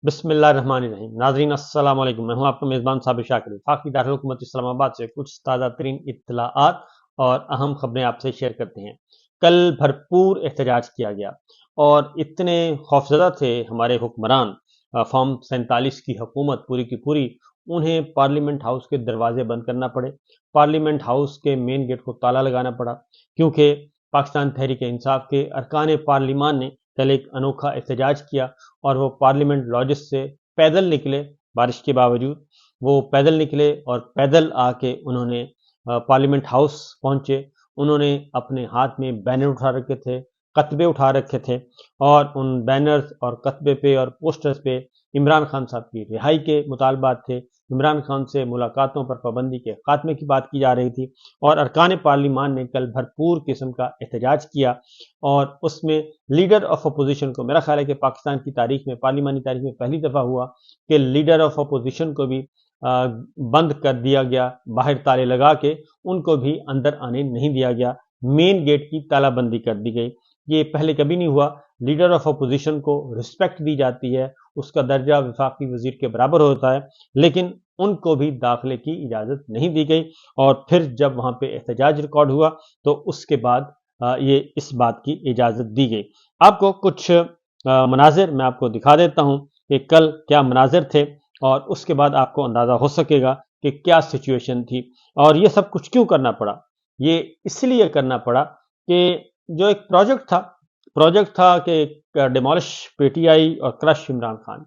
बिस्मिल्लाहिर्रहमानिर्रहीम। नाज़रीन अस्सलाम वालेकुम। मैं हूं आपका मेज़बान साबिर शाकिर। वफाकी दारुल हुकूमत इस्लामाबाद से कुछ ताज़ा तरीन इत्तलाआत और अहम खबरें आपसे शेयर करते हैं। कल भरपूर एहतजाज किया गया और इतने खौफज़दा थे हमारे हुक्मरान, फॉर्म 47 की हुकूमत पूरी की पूरी, उन्हें पार्लियामेंट हाउस के दरवाजे बंद करना पड़े, पार्लियामेंट हाउस के मेन गेट को ताला लगाना पड़ा, क्योंकि पाकिस्तान तहरीक इंसाफ के अरकान पार्लिमान ने कल एक अनोखा एहतजाज किया और वो पार्लियामेंट लॉजिस से पैदल निकले। बारिश के बावजूद वो पैदल निकले और पैदल आके उन्होंने पार्लियामेंट हाउस पहुंचे। उन्होंने अपने हाथ में बैनर उठा रखे थे, कतबे उठा रखे थे और उन बैनर्स और कतबे पे और पोस्टर्स पे इमरान खान साहब की रिहाई के मुतालबात थे। इमरान खान से मुलाकातों पर पाबंदी के खात्मे की बात की जा रही थी और अरकान पार्लिमान ने कल भरपूर किस्म का एहतजाज किया और उसमें लीडर ऑफ अपोजिशन को, मेरा ख्याल है कि पाकिस्तान की तारीख में, पार्लिमानी तारीख में पहली दफ़ा हुआ कि लीडर ऑफ अपोजिशन को भी बंद कर दिया गया, बाहर ताले लगा के उनको भी अंदर आने नहीं दिया गया, मेन गेट की तालाबंदी कर दी गई। ये पहले कभी नहीं हुआ। लीडर ऑफ अपोजिशन को रिस्पेक्ट दी जाती है, उसका दर्जा वफाकी वजीर के बराबर होता है, लेकिन उनको भी दाखिले की इजाज़त नहीं दी गई। और फिर जब वहाँ पे एहतजाज रिकॉर्ड हुआ तो उसके बाद ये इस बात की इजाज़त दी गई। आपको कुछ मनाजिर मैं आपको दिखा देता हूँ कि कल क्या मनाजिर थे और उसके बाद आपको अंदाज़ा हो सकेगा कि क्या सिचुएशन थी और ये सब कुछ क्यों करना पड़ा। ये इसलिए करना पड़ा कि जो एक प्रोजेक्ट था कि डिमोलिश पीटीआई और क्रश इमरान खान,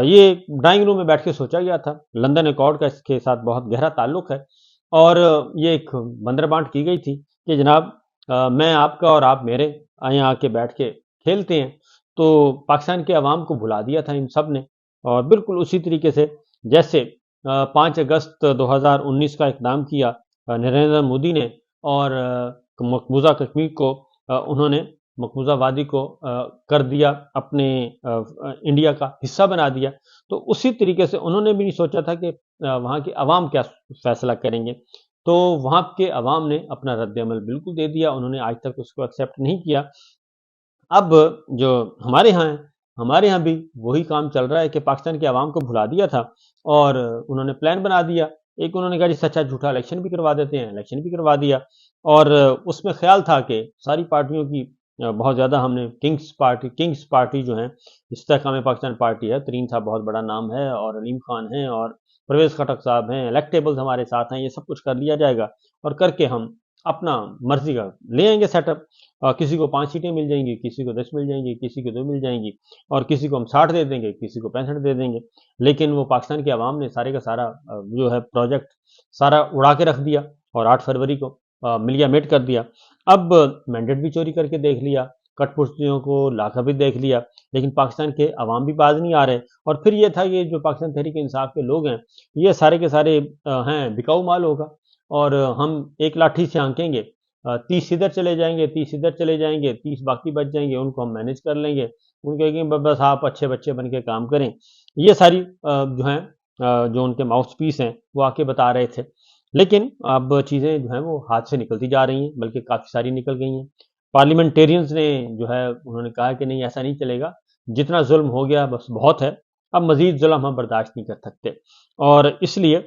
ये ड्राइंग रूम में बैठ के सोचा गया था। लंदन अकॉर्ड का इसके साथ बहुत गहरा ताल्लुक है और ये एक बंदरबांट की गई थी कि जनाब मैं आपका और आप मेरे, यहाँ आके बैठ के खेलते हैं। तो पाकिस्तान के अवाम को भुला दिया था इन सब ने और बिल्कुल उसी तरीके से जैसे 5 अगस्त 2019 का इक़दाम किया नरेंद्र मोदी ने और मकबूजा कश्मीर को उन्होंने, मकबूजा वादी को कर दिया अपने इंडिया का हिस्सा बना दिया। तो उसी तरीके से उन्होंने भी नहीं सोचा था कि वहाँ के अवाम क्या फैसला करेंगे। तो वहाँ के अवाम ने अपना रद्द-ए-अमल बिल्कुल दे दिया, उन्होंने आज तक उसको एक्सेप्ट नहीं किया। अब जो हमारे यहाँ है, हमारे यहाँ भी वही काम चल रहा है कि पाकिस्तान के अवाम को भुला दिया था और उन्होंने प्लान बना दिया। एक उन्होंने कहा जी सच्चा झूठा इलेक्शन भी करवा देते हैं, इलेक्शन भी करवा दिया और उसमें ख्याल था कि सारी पार्टियों की बहुत ज़्यादा हमने किंग्स पार्टी जो है, इस्तेहकाम पाकिस्तान पार्टी है, तरीन साहब बहुत बड़ा नाम है और अलीम खान हैं और परवेज़ खटक साहब हैं, इलेक्टेबल्स हमारे साथ हैं, ये सब कुछ कर लिया जाएगा और करके हम अपना मर्जी का ले आएंगे सेटअप। किसी को 5 सीटें मिल जाएंगी, किसी को 10 मिल जाएंगी, किसी को 2 मिल जाएंगी और किसी को हम 60 दे देंगे, किसी को 65 दे देंगे। लेकिन वो पाकिस्तान के अवाम ने सारे का सारा जो है प्रोजेक्ट सारा उड़ा के रख दिया और 8 फरवरी को मिलिया मेट कर दिया। अब मैंडेट भी चोरी करके देख लिया, कठपुतलियों को लाकर भी देख लिया, लेकिन पाकिस्तान के अवाम भी बाज नहीं आ रहे। और फिर ये था कि जो पाकिस्तान तहरीक इंसाफ के लोग हैं, ये सारे के सारे हैं बिकाऊ माल होगा और हम एक लाठी से आंकेंगे, 30 इधर चले जाएंगे, 30 इधर चले जाएंगे, 30 बाकी बच जाएंगे, उनको हम मैनेज कर लेंगे। उनके कहेंगे बस आप अच्छे बच्चे बन के काम करें। ये सारी जो हैं जो उनके माउथ पीस हैं वो आके बता रहे थे। लेकिन अब चीज़ें जो हैं वो हाथ से निकलती जा रही हैं, बल्कि काफ़ी सारी निकल गई हैं। पार्लियामेंटेरियंस ने जो है उन्होंने कहा कि नहीं ऐसा नहीं चलेगा, जितना जुल्म हो गया बस बहुत है, अब मज़ीद जुल्म हम बर्दाश्त नहीं कर सकते और इसलिए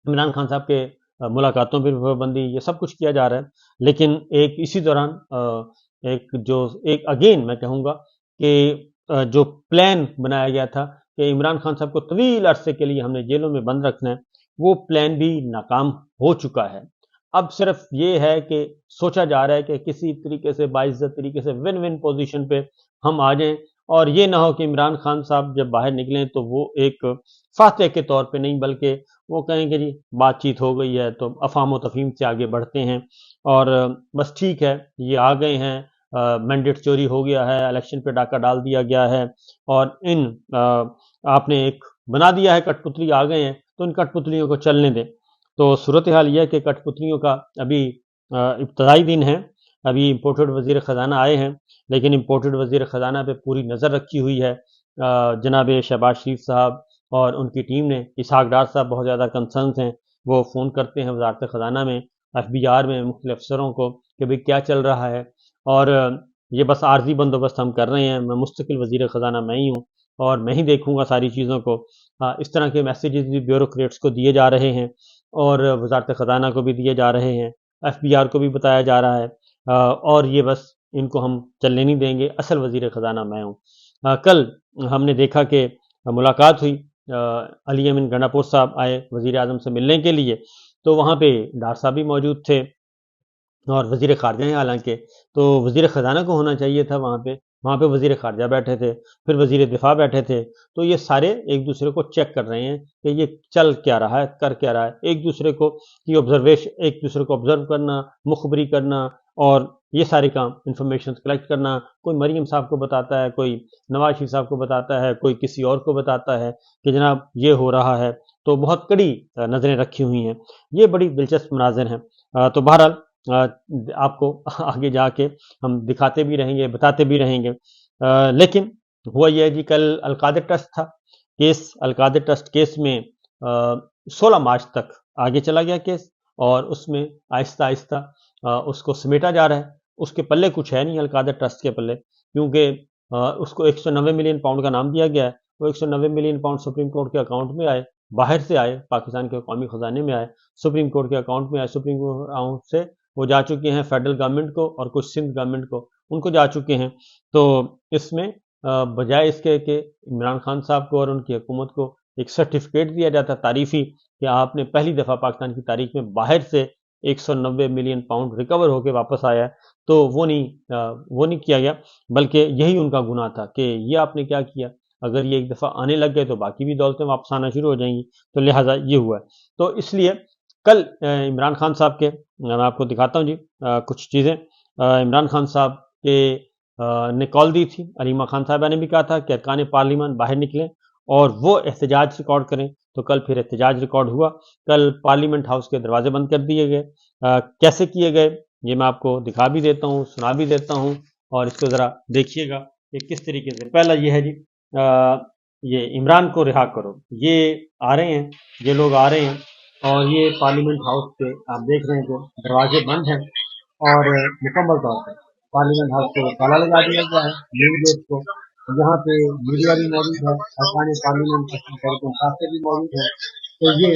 इमरान खान साहब के मुलाकातों पर पाबंदी, ये सब कुछ किया जा रहा है। लेकिन एक इसी दौरान एक अगेन मैं कहूँगा कि जो प्लान बनाया गया था कि इमरान खान साहब को तवील अरसे के लिए हमने जेलों में बंद रखना है, वो प्लान भी नाकाम हो चुका है। अब सिर्फ ये है कि सोचा जा रहा है कि किसी तरीके से बाइज्जत तरीके से विन विन पोजीशन पे हम आ जाएं और ये ना हो कि इमरान खान साहब जब बाहर निकलें तो वो एक फातह के तौर पे नहीं, बल्कि वो कहें कि जी बातचीत हो गई है तो अफ़ाम तफ़हीम से आगे बढ़ते हैं और बस ठीक है ये आ गए हैं, मैंडेट चोरी हो गया है, इलेक्शन पे डाका डाल दिया गया है और आपने एक बना दिया है, कठपुतली आ गए हैं तो इन कठपुतलियों को चलने दें। तो सूरत हाल यह है कि कठपुतलियों का अभी इब्तदाई दिन है। अभी इम्पोर्टेड वज़ीर ख़जाना आए हैं, लेकिन इम्पोर्टेड वज़ीर ख़जाना पे पूरी नज़र रखी हुई है जनाब शहबाज शरीफ साहब और उनकी टीम ने। इसहाक डार साहब बहुत ज़्यादा कंसर्न्स हैं, वो फ़ोन करते हैं वज़ारत ख़जाना में, FBR में मुख्तलिफ़ अफसरों को कि भाई क्या चल रहा है और ये बस आर्जी बंदोबस्त हम कर रहे हैं, मैं मुस्तकिल वज़ीर ख़जाना मैं ही हूँ। اور میں ہی دیکھوں گا ساری چیزوں کو. اس طرح کے میسیجز بھی بیوروکریٹس کو دیے جا رہے ہیں اور وزارت خزانہ کو بھی دیے جا رہے ہیں, FBR کو بھی بتایا جا رہا ہے, اور یہ بس ان کو ہم چلنے نہیں دیں گے, اصل وزیر خزانہ میں ہوں. کل ہم نے دیکھا کہ ملاقات ہوئی, علی امین گنڈاپور صاحب آئے وزیر اعظم سے ملنے کے لیے, تو وہاں پہ ڈار صاحب بھی موجود تھے اور وزیر خارجہ ہیں حالانکہ, تو وزیر خزانہ کو ہونا چاہیے تھا وہاں پہ وزیر خارجہ بیٹھے تھے, پھر وزیر دفاع بیٹھے تھے. تو یہ سارے ایک دوسرے کو چیک کر رہے ہیں کہ یہ چل کیا رہا ہے, کر کیا رہا ہے, ایک دوسرے کو کی آبزرویشن, ایک دوسرے کو آبزرو کرنا, مخبری کرنا, اور یہ سارے کام انفارمیشن کلیکٹ کرنا. کوئی مریم صاحب کو بتاتا ہے, کوئی نواز شریف صاحب کو بتاتا ہے, کوئی کسی اور کو بتاتا ہے کہ جناب یہ ہو رہا ہے. تو بہت کڑی نظریں رکھی ہوئی ہیں. یہ بڑی دلچسپ مناظر ہیں. تو بہرحال آپ کو آگے جا کے ہم دکھاتے بھی رہیں گے, بتاتے بھی رہیں گے. لیکن ہوا یہ ہے جی, کل القادر ٹرسٹ تھا کیس. القادر ٹرسٹ کیس میں 16 مارچ تک آگے چلا گیا کیس, اور اس میں آہستہ آہستہ اس کو سمیٹا جا رہا ہے. اس کے پلے کچھ ہے نہیں القادر ٹرسٹ کے پلے, کیونکہ اس کو 190 ملین پاؤنڈ کا نام دیا گیا ہے. وہ 190 ملین پاؤنڈ سپریم کورٹ کے اکاؤنٹ میں آئے, باہر سے آئے, پاکستان کے قومی خزانے میں آئے, سپریم کورٹ کے اکاؤنٹ میں آئے. سپریم کورٹ اکاؤنٹ سے وہ جا چکے ہیں فیڈرل گورنمنٹ کو اور کچھ سندھ گورنمنٹ کو, ان کو جا چکے ہیں. تو اس میں بجائے اس کے کہ عمران خان صاحب کو اور ان کی حکومت کو ایک سرٹیفکیٹ دیا جاتا تعریفی کہ آپ نے پہلی دفعہ پاکستان کی تاریخ میں باہر سے 190 ملین پاؤنڈ ریکور ہو کے واپس آیا ہے, تو وہ نہیں کیا گیا, بلکہ یہی ان کا گناہ تھا کہ یہ آپ نے کیا کیا. اگر یہ ایک دفعہ آنے لگ گئے تو باقی بھی دولتیں واپس آنا شروع ہو جائیں گی. تو لہٰذا یہ ہوا ہے. تو اس لیے کل عمران خان صاحب کے, میں آپ کو دکھاتا ہوں جی کچھ چیزیں. عمران خان صاحب کے نے کال دی تھی, علیمہ خان صاحبہ نے بھی کہا تھا کہ ارکان پارلیمان باہر نکلیں اور وہ احتجاج ریکارڈ کریں. تو کل پھر احتجاج ریکارڈ ہوا. کل پارلیمنٹ ہاؤس کے دروازے بند کر دیے گئے. کیسے کیے گئے یہ میں آپ کو دکھا بھی دیتا ہوں, سنا بھی دیتا ہوں, اور اس کو ذرا دیکھیے گا کہ کس طریقے سے. پہلا یہ ہے جی, یہ عمران کو رہا کرو, یہ آ رہے ہیں, یہ لوگ آ رہے ہیں, اور یہ پارلیمنٹ ہاؤس کے آپ دیکھ رہے ہیں کہ دروازے بند ہیں, اور مکمل طور پر پارلیمنٹ ہاؤس کو تالا لگا دیا گیا ہے, مین گیٹ کو. یہاں پہ میڈیا بھی موجود ہے, ارکان پارلیمنٹ کے بھی موجود ہے. تو یہ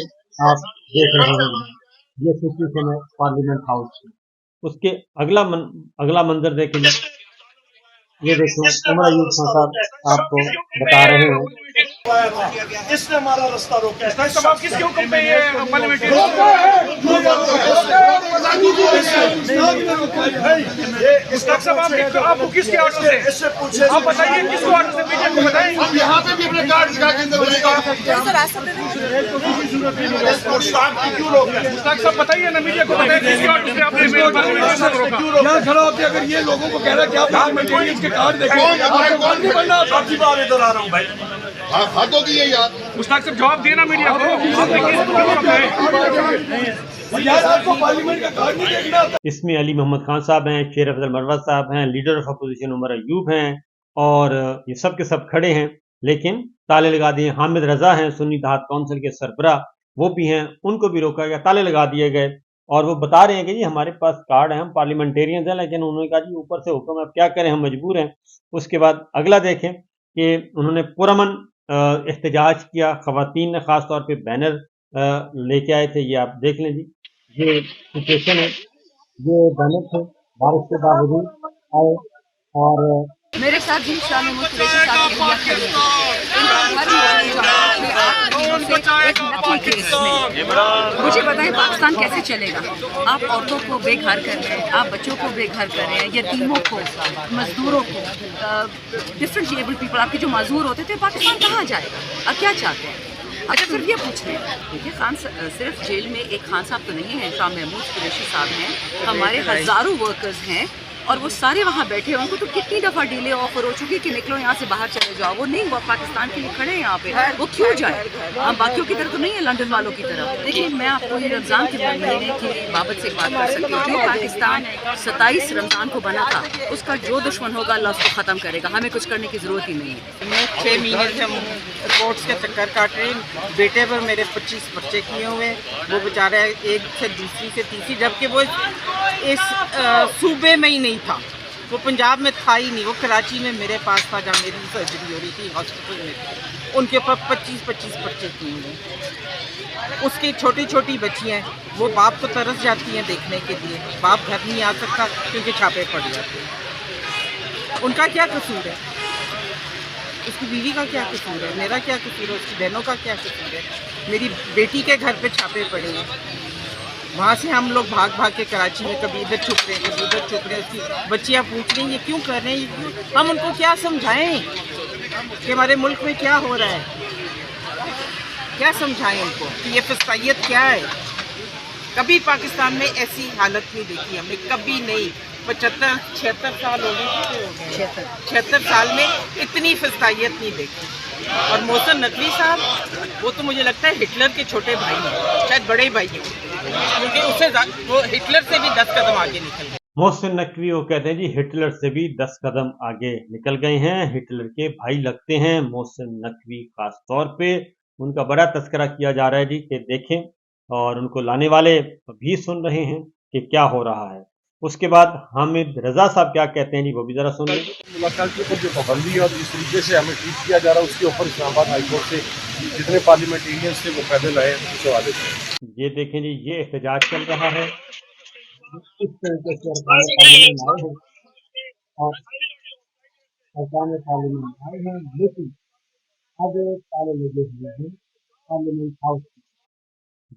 آپ دیکھ رہے ہیں, یہ سچویشن ہے پارلیمنٹ ہاؤس کی. اس کے اگلا منظر دیکھیں گے, یہ دیکھیں عمر ایوب خان صاحب آپ کو بتا رہے ہیں اس نے ہمارا رستہ روکا ہے. کس کے حکم پہ یہ پارلیمنٹ آپ کو کس کے آرڈر سے, اس سے پوچھے آپ بتائیے کس کو آرڈر سے میڈیا کو بتائیں. یہاں پہ بھی اپنے کارڈ دکھا کے اندر مشتاق کی کیوں روکا ہے؟ مشتاق صاحب بتائیے نا, میڈیا کو بتائیں کس کے آرڈر سے آپ نے پارلیمنٹ سے روکا. یہاں کھڑا ہوتے اگر یہ لوگوں کو کہہ رہا ہے کہ آپ پارلیمنٹیرینز کے کارڈ دیکھیں, کون نہیں بننا, سب کی بار ادھر آ رہا ہوں بھائی. ہاتھوں کی ہے یار. مشتاق صاحب جواب دینا میڈیا کو, آپ نے کس کو روکا ہے. یار آپ کو پارلیمنٹ کا کارڈ نہیں دیکھنا. اس میں علی محمد خان صاحب ہیں, شیر افضل مروت صاحب ہیں, leader of opposition Omar Ayub ہیں, اور یہ سب کے سب کھڑے ہیں, لیکن تالے لگا دیے. حامد رضا ہیں سنی اتحاد کونسل کے سربراہ, وہ بھی ہیں, ان کو بھی روکا گیا, تالے لگا دیے گئے. اور وہ بتا رہے ہیں کہ جی ہمارے پاس کارڈ ہیں, ہم پارلیمنٹیرینز ہیں, لیکن انہوں نے کہا جی اوپر سے حکم ہے, اب کیا کریں, ہم مجبور ہیں. اس کے بعد اگلا دیکھیں کہ انہوں نے پرامن احتجاج کیا. خواتین نے خاص طور پہ بینر لے کے آئے تھے, یہ آپ دیکھ لیں جی, یہ سچویشن ہے, یہ بینر تھے, بارش کے باوجود آئے. اور میرے ساتھ بھی شاہ محمود قریشی صاحب کی اہلیہ کھڑی ہے. مجھے بتائیں پاکستان کیسے چلے گا. آپ عورتوں کو بے گھر کر رہے ہیں, آپ بچوں کو بے گھر کر رہے ہیں, یتیموں کو, مزدوروں کو, ڈفرینٹ ایبل پیپل, آپ کے جو معذور ہوتے تھے, پاکستان کہاں جائے گا. آپ کیا چاہتے ہیں؟ اچھا صرف یہ پوچھ رہے ہیں, دیکھیے خان صرف جیل میں ایک خان صاحب تو نہیں ہیں, شاہ محمود قریشی صاحب ہیں, ہمارے ہزاروں ورکرز ہیں, اور وہ سارے وہاں بیٹھے ہیں. ان کو تو کتنی دفعہ ڈیلے آفر ہو چکی کہ نکلو یہاں سے باہر چلے جاؤ. وہ نہیں, وہ پاکستان کے لیے کھڑے ہیں یہاں پہ, وہ کیوں جائے. ہم باقیوں کی طرح تو نہیں ہے, لنڈن والوں کی طرح. دیکھیے میں آپ کو یہ رمضان کے مہینے کی بابت سے ایک بات کر سکتی ہوں. جو پاکستان 27 رمضان کو بنا تھا, اس کا جو دشمن ہوگا اللہ اس کو ختم کرے گا. ہمیں کچھ کرنے کی ضرورت ہی نہیں ہے. میں 6 مہینے سے رپورٹس کے چکر کاٹ رہی ہوں. بیٹے پر میرے 25 بچے کیے ہوئے, وہ بیچارہ ایک سے دوسری سے تیسری, جبکہ وہ اس صوبے میں ہی نہیں تھا. वो पंजाब में था ही नहीं, वो कराची में मेरे पास था जहाँ मेरी सर्जरी हो रही थी हॉस्पिटल में। उनके ऊपर 25-25 पर्चे किए हुए। उसकी छोटी छोटी बच्चियाँ वो बाप को तरस जाती हैं देखने के लिए, बाप घर नहीं आ सकता क्योंकि छापे पड़ जाते हैं। उनका क्या कसूर है? उसकी बीवी का क्या कसूर है? मेरा क्या कसूर है? उसकी बहनों का क्या कसूर है? मेरी बेटी के घर पे छापे पड़े हैं, वहाँ से हम लोग भाग भाग के कराची में कभी इधर छुप रहे हैं, कभी उधर छुप रहे हैं। उसकी बच्चियाँ पूछ रही हैं ये क्यों कर रहे हैं, ये क्यों? हम उनको क्या समझाएं कि हमारे मुल्क में क्या हो रहा है? क्या समझाएं उनको कि ये फसाइयत क्या है? कभी पाकिस्तान में ऐसी हालत नहीं देखी हमने, कभी नहीं। 75-76 साल हो गए, 76 साल में इतनी फसाइयत नहीं देखी। और मोहसिन नकवी साहब वो तो मुझे लगता है हिटलर के छोटे भाई हैं, शायद बड़े भाई हैं, क्योंकि उससे वो हिटलर से भी 10 कदम आगे निकल गए। मोहसिन नकवी वो कहते हैं जी हिटलर से भी 10 कदम आगे निकल गए हैं, हिटलर के भाई लगते हैं मोहसिन नकवी। खास तौर पे उनका बड़ा तस्करा किया जा रहा है जी कि देखें, और उनको लाने वाले भी सुन रहे हैं कि क्या हो रहा है। उसके बाद हामिद रजा साहब क्या कहते हैं जी, वो भी जरा सुन लें। मुलाकात के ऊपर जो पाबंदी और जिस तरीके से हमें ट्रीट किया जा रहा है उसके ऊपर इस्लामाबाद हाई कोर्ट से जितने पार्लियामेंटेरियंस थे वो पैदल आए उस हवाले से। ये देखें जी, ये एहतजाज चल रहा है। इस तरीके से अरकान पार्लियामेंट आए हैं और अरकान पार्लियामेंट आए हैं, लेकिन अब ताले लगे हुए हैं पार्लियामेंट हाउस।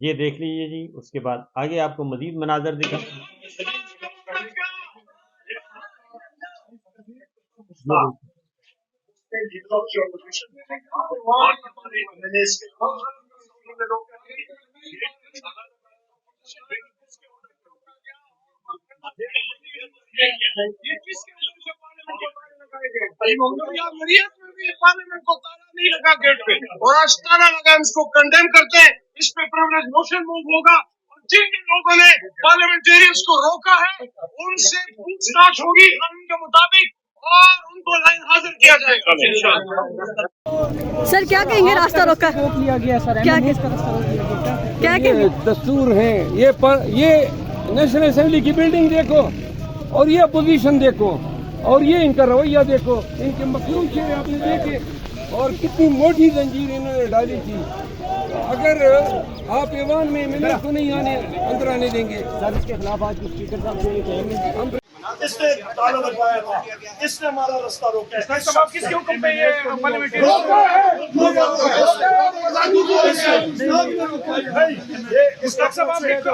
ये देख लीजिए जी। उसके बाद आगे आपको मजीद मनाजर दिखा। पार्लियामेंट को ताला नहीं लगा गेट पे, और आज ताला लगा, हम इसको कंडेम करते हैं। इस पे प्रिविलेज मोशन मूव होगा और जिन लोगों ने पार्लियामेंटेरियंस को रोका है उनसे पूछताछ होगी कानून के मुताबिक और उनको लाइन हाजिर किया जाएगा। सर क्या कहेंगे, रास्ता रोका किया गया सर, क्या क्या कहेंगे? दस्तूर है ये नेशनल असेंबली की बिल्डिंग देखो और ये अपोजिशन देखो और ये इनका रवैया देखो, इनके मखलूम चेहरे आपने देखे और कितनी मोटी जंजीर इन्होंने डाली थी। अगर आप ईवान में मिनट को नहीं अंदर आने देंगे। सर इसके खिलाफ आज कुछ स्पीकर साहब से कहेंगे। इसने ताला लगवाया था, इसने हमारा रास्ता रोका है। आप किसके हुक्म पे ये पार्लियामेंट्री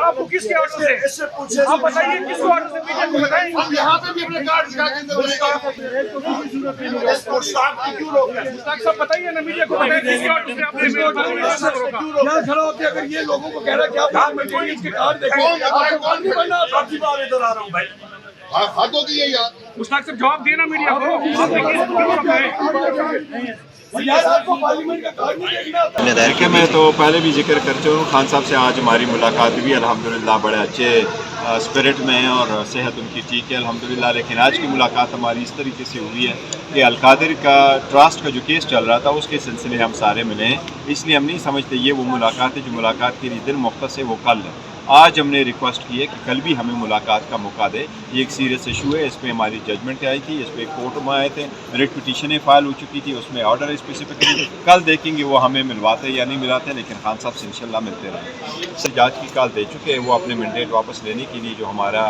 आपको किसके ऑर्डर से? इससे पूछे आप बताइए किसको ऑर्डर से पीछे को बताएं। हम यहाँ पे भी अपने कार्ड दिखा के क्यों रोका है? साहब बताइए ना, मीडिया को बताइए किसके ऑर्डर से आपने रोका। क्या खड़ा होते अगर ये लोगों को कह रहा है कि आप पार्लियामेंटेरियंस के कार्ड देखो, कौन नहीं बनना? चौथी बार इधर आ रहा हूँ भाई। हाथों की है यार, मुश्ताक साहब जवाब देना मीडिया को, आपने किसको रोका है? पार्लियामेंट का कार्ड नहीं देखना। देखिए, मैं तो पहले भी जिक्र कर चुका हूँ, खान साहब से आज हमारी मुलाकात भी अल्हम्दुलिल्लाह बड़े अच्छे स्पिरिट में है और सेहत उनकी ठीक है अल्हम्दुलिल्लाह। लेकिन आज की मुलाकात हमारी इस तरीके से हुई है कि अलकादिर का ट्रस्ट का जो केस चल रहा था उसके सिलसिले हम सारे मिले हैं, इसलिए हम नहीं समझते ये वो मुलाकात है जो मुलाकात के लिए दिन मुख्तस है वो कल है। आज हमने रिक्वेस्ट की है कि कल भी हमें मुलाकात का मौका दे। ये एक सीरियस इशू है, इस पर हमारी जजमेंट आई थी, इस पर कोर्ट में आए थे, रिट पिटीशनें फाइल हो चुकी थी, उसमें ऑर्डर स्पेसिफिकली कल देखेंगे वो हमें मिलवाते या नहीं मिलाते, लेकिन खान साहब से इंशाल्लाह मिलते रहे। सर जज की कॉल दे चुके हैं, वो अपने मैंडेट वापस लेने के लिए जो हमारा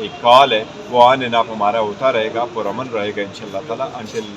एक कॉल है वो ऑन एंड ऑफ हमारा होता रहेगा, पुरअमन रहेगा इंशाल्लाह ताला अंटिल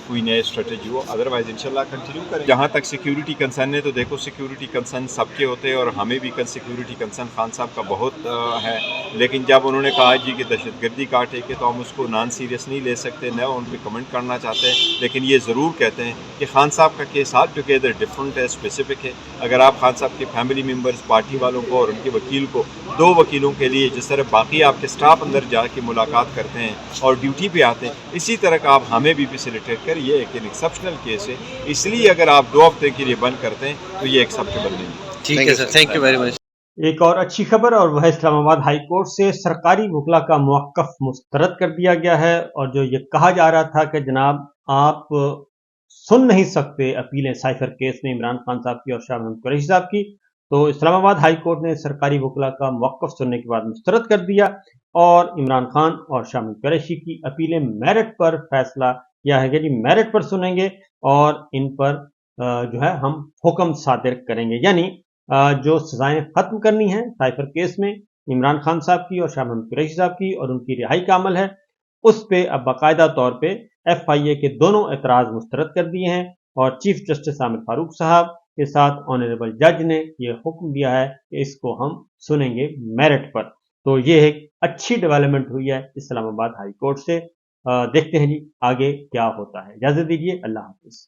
कोई नई स्ट्रेटजी हो, अदरवाइज इंशाल्लाह कंटिन्यू करें। जहाँ तक सिक्योरिटी कंसर्न है तो देखो सिक्योरिटी कंसर्न सबके होते हैं और हमें भी कल सिक्योरिटी कंसर्न खान साहब का बहुत है, लेकिन जब उन्होंने कहा जी कि दहशतगर्दी का अटैक है तो हम उसको नॉन सीरियस नहीं ले सकते, न उन पर कमेंट करना चाहते हैं, लेकिन ये ज़रूर कहते हैं कि खान साहब का केस ऑल टुगेदर डिफरेंट है, स्पेसिफिक है। अगर आप खान साहब के फैमिली मेम्बर्स, पार्टी वालों को और उनके वकील को, 2 वकीलों के लिए जिस तरह बाकी आपके स्टाफ अंदर जाके मुलाकात करते हैं और ड्यूटी पे आते हैं, इसी तरह का आप हमें भी फैसिलिटेट कर, ये एक एक्सेप्शनल केस है, इसलिए अगर आप 2 हफ्ते के लिए बंद करते हैं तो ये एक्सेप्टेबल नहीं है। ठीक है sir, thank you very much. एक और अच्छी खबर, और वह इस्लामाबाद हाई कोर्ट से सरकारी वकला का मौक़िफ़ मुस्तरद कर दिया गया है। और जो ये कहा जा रहा था कि जनाब आप सुन नहीं सकते अपीलें साइफर केस में इमरान खान साहब की और शाह महमूद कुरैशी साहब की, तो इस्लामाबाद हाई कोर्ट ने सरकारी वकला का मौक़िफ़ सुनने के बाद मुस्तरद कर दिया और इमरान खान और शामिल कुरैशी की अपीलें मेरिट पर फैसला किया है कि मेरिट पर सुनेंगे और इन पर जो है हम हुक्म सादिर करेंगे, यानी जो सजाएं खत्म करनी है साइफर केस में इमरान खान साहब की और शाह महमूद कुरैशी साहब की और उनकी रिहाई का अमल है, उस पे अब बाकायदा तौर पे FIA के दोनों एतराज़ मुस्तरद कर दिए हैं और चीफ जस्टिस आमिर फारूक साहब के साथ ऑनरेबल जज ने ये हुक्म दिया है कि इसको हम सुनेंगे मेरिट पर। तो ये एक अच्छी डेवलपमेंट हुई है इस्लामाबाद हाई कोर्ट से। देखते हैं जी आगे क्या होता है। इजाज़त दीजिए, अल्लाह हाफ़िज़।